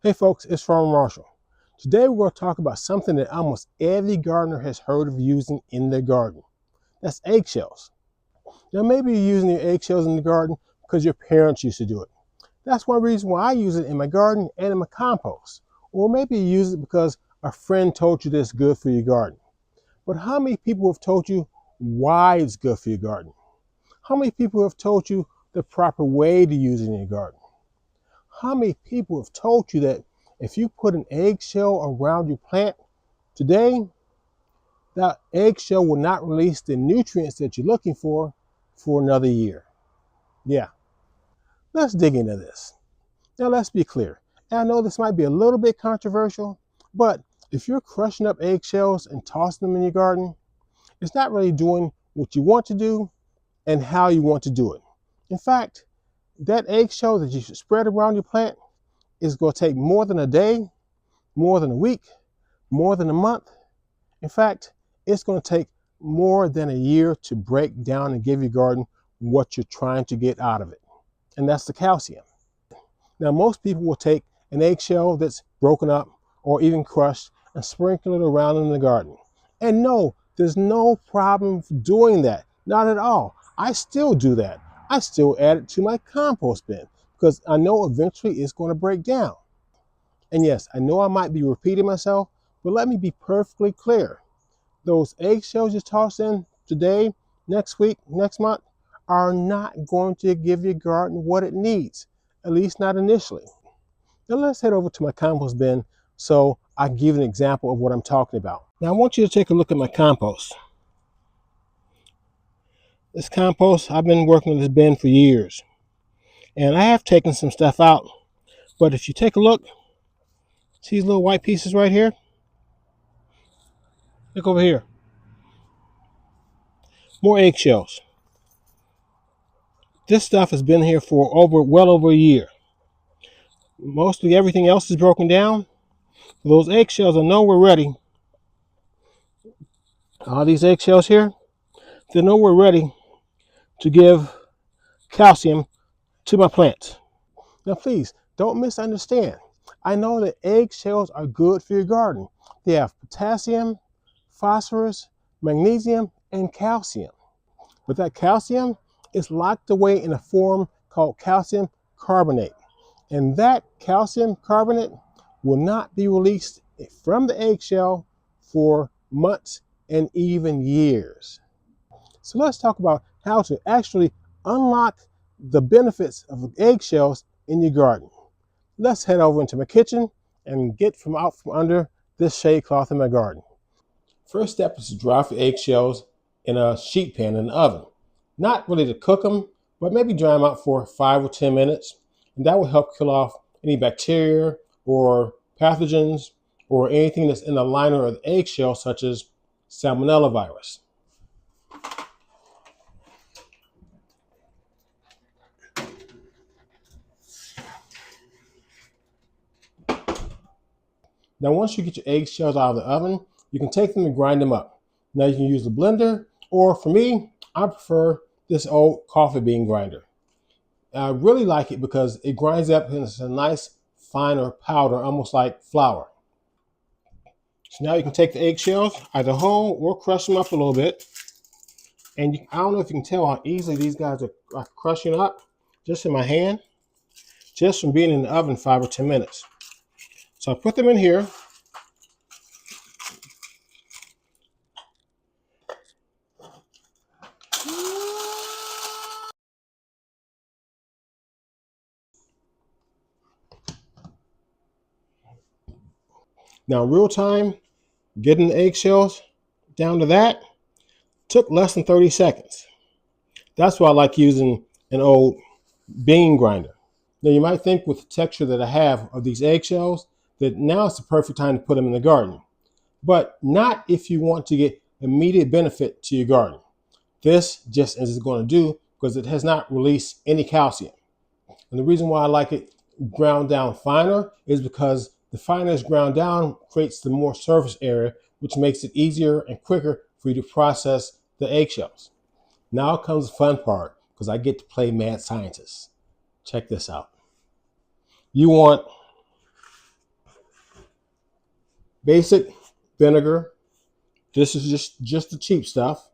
Hey folks, it's Farmer Marshall. Today we're going to talk about something that almost every gardener has heard of using in their garden. That's eggshells. Now maybe you're using your eggshells in the garden because your parents used to do it. That's one reason why I use it in my garden and in my compost. Or maybe you use it because a friend told you that it's good for your garden. But how many people have told you why it's good for your garden? How many people have told you the proper way to use it in your garden? How many people have told you that if you put an eggshell around your plant today, that eggshell will not release the nutrients that you're looking for another year? Yeah, let's dig into this. Now let's be clear. And I know this might be a little bit controversial, but if you're crushing up eggshells and tossing them in your garden, it's not really doing what you want to do and how you want to do it. In fact, that eggshell that you should spread around your plant is going to take more than a day, more than a week, more than a month. In fact, it's going to take more than a year to break down and give your garden what you're trying to get out of it. And that's the calcium. Now, most people will take an eggshell that's broken up or even crushed and sprinkle it around in the garden. And no, there's no problem doing that. Not at all. I still do that. I still add it to my compost bin because I know eventually it's going to break down. And yes, I know I might be repeating myself, but let me be perfectly clear. Those eggshells you toss in today, next week, next month, are not going to give your garden what it needs, at least not initially. Now let's head over to my compost bin so I can give you an example of what I'm talking about. Now I want you to take a look at my compost. This compost, I've been working with this bin for years. And I have taken some stuff out, but if you take a look, see these little white pieces right here? Look over here. More eggshells. This stuff has been here for well over a year. Mostly everything else is broken down. Those eggshells are nowhere ready. All these eggshells here, they're nowhere ready to give calcium to my plants. Now please, don't misunderstand. I know that eggshells are good for your garden. They have potassium, phosphorus, magnesium, and calcium. But that calcium is locked away in a form called calcium carbonate. And that calcium carbonate will not be released from the eggshell for months and even years. So let's talk about how to actually unlock the benefits of eggshells in your garden. Let's head over into my kitchen and get out from under this shade cloth in my garden. First step is to dry off your eggshells in a sheet pan in the oven. Not really to cook them, but maybe dry them out for 5 or 10 minutes. And that will help kill off any bacteria or pathogens or anything that's in the liner of the eggshell, such as salmonella virus. Now, once you get your eggshells out of the oven, you can take them and grind them up. Now, you can use a blender, or for me, I prefer this old coffee bean grinder. I really like it because it grinds up and it's a nice finer powder, almost like flour. So now you can take the eggshells, either whole or crush them up a little bit. And I don't know if you can tell how easily these guys are crushing up just in my hand, just from being in the oven 5 or 10 minutes. So I put them in here. Now, real time, getting the eggshells down to that took less than 30 seconds. That's why I like using an old bean grinder. Now, you might think with the texture that I have of these eggshells that now it's the perfect time to put them in the garden. But not if you want to get immediate benefit to your garden. This just isn't going to do because it has not released any calcium. And the reason why I like it ground down finer is because the finer it's ground down creates the more surface area, which makes it easier and quicker for you to process the eggshells. Now comes the fun part because I get to play mad scientist. Check this out. You want basic vinegar. This is just the cheap stuff.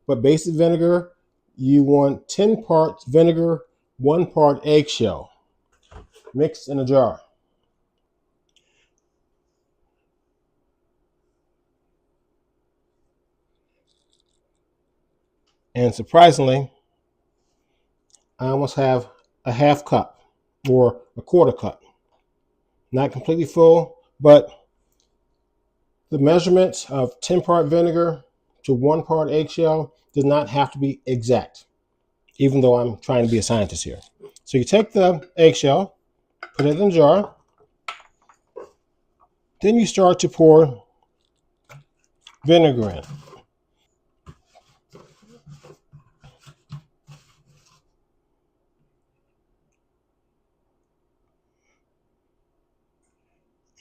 But basic vinegar, you want 10 parts vinegar, 1 part eggshell, mixed in a jar. And surprisingly, I almost have a half cup or a quarter cup. Not completely full, but the measurements of 10 part vinegar to 1 part eggshell does not have to be exact, even though I'm trying to be a scientist here. So you take the eggshell, put it in a jar, then you start to pour vinegar in.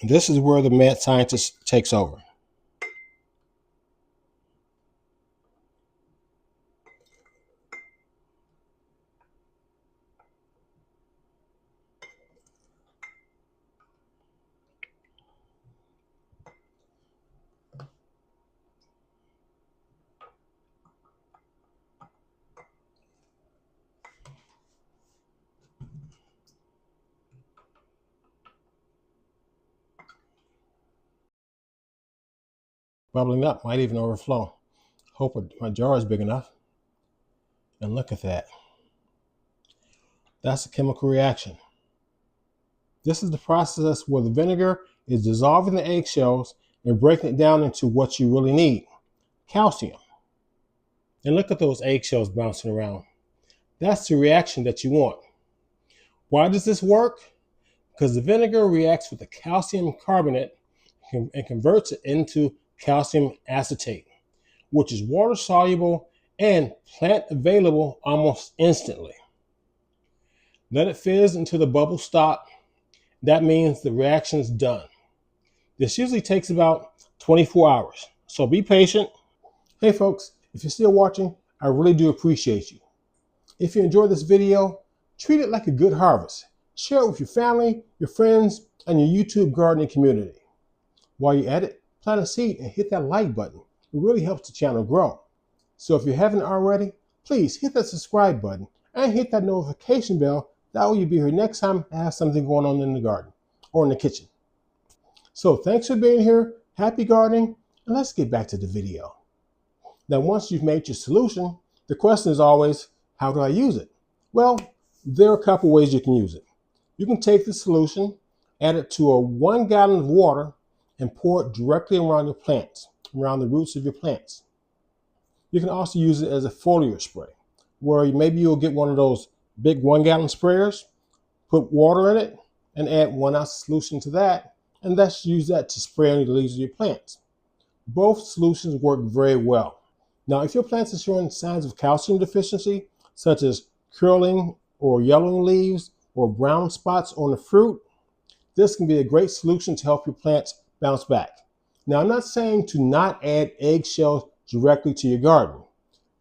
And this is where the mad scientist takes over. Bubbling up, might even overflow. Hope my jar is big enough. And look at that. That's a chemical reaction. This is the process where the vinegar is dissolving the eggshells and breaking it down into what you really need, calcium. And look at those eggshells bouncing around. That's the reaction that you want. Why does this work? Because the vinegar reacts with the calcium carbonate and converts it into calcium acetate, which is water soluble and plant available almost instantly. Let it fizz until the bubbles stop. That means the reaction is done. This usually takes about 24 hours, so be patient. Hey folks, if you're still watching, I really do appreciate you. If you enjoyed this video, treat it like a good harvest. Share it with your family, your friends, and your YouTube gardening community. While you're at it, plant a seed and hit that like button. It really helps the channel grow. So if you haven't already, please hit that subscribe button and hit that notification bell. That way you'll be here next time I have something going on in the garden or in the kitchen. So thanks for being here. Happy gardening, and let's get back to the video. Now, once you've made your solution, the question is always, how do I use it? Well, there are a couple ways you can use it. You can take the solution, add it to a 1 gallon of water, and pour it directly around your plants, around the roots of your plants. You can also use it as a foliar spray, where maybe you'll get one of those big 1 gallon sprayers, put water in it, and add 1 ounce solution to that, and let's use that to spray on the leaves of your plants. Both solutions work very well. Now, if your plants are showing signs of calcium deficiency, such as curling or yellowing leaves or brown spots on the fruit, this can be a great solution to help your plants bounce back. Now, I'm not saying to not add eggshells directly to your garden.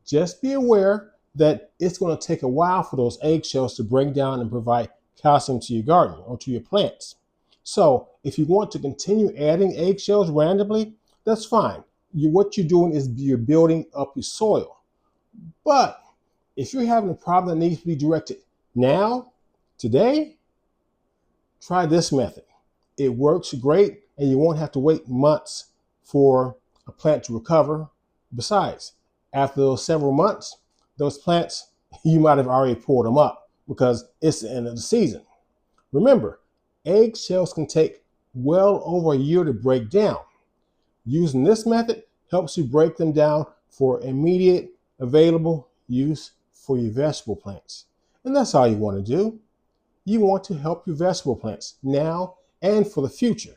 Just be aware that it's going to take a while for those eggshells to break down and provide calcium to your garden or to your plants. So if you want to continue adding eggshells randomly, that's fine. What you're doing is you're building up your soil. But if you're having a problem that needs to be directed now, today, try this method. It works great, and you won't have to wait months for a plant to recover. Besides, after those several months, those plants, you might have already pulled them up because it's the end of the season. Remember, eggshells can take well over a year to break down. Using this method helps you break them down for immediate available use for your vegetable plants. And that's all you want to do. You want to help your vegetable plants now and for the future.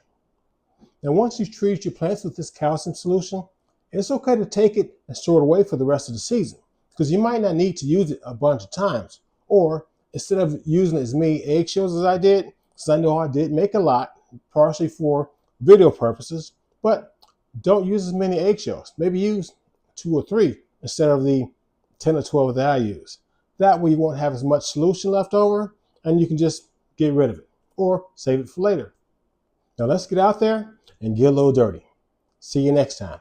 Now, once you've treated your plants with this calcium solution, it's okay to take it and store it away for the rest of the season, because you might not need to use it a bunch of times. Or instead of using as many eggshells as I did, because I know I did make a lot, partially for video purposes, but don't use as many eggshells. Maybe use 2 or 3 instead of the 10 or 12 that I use. That way you won't have as much solution left over, and you can just get rid of it or save it for later. Now let's get out there and get a little dirty. See you next time.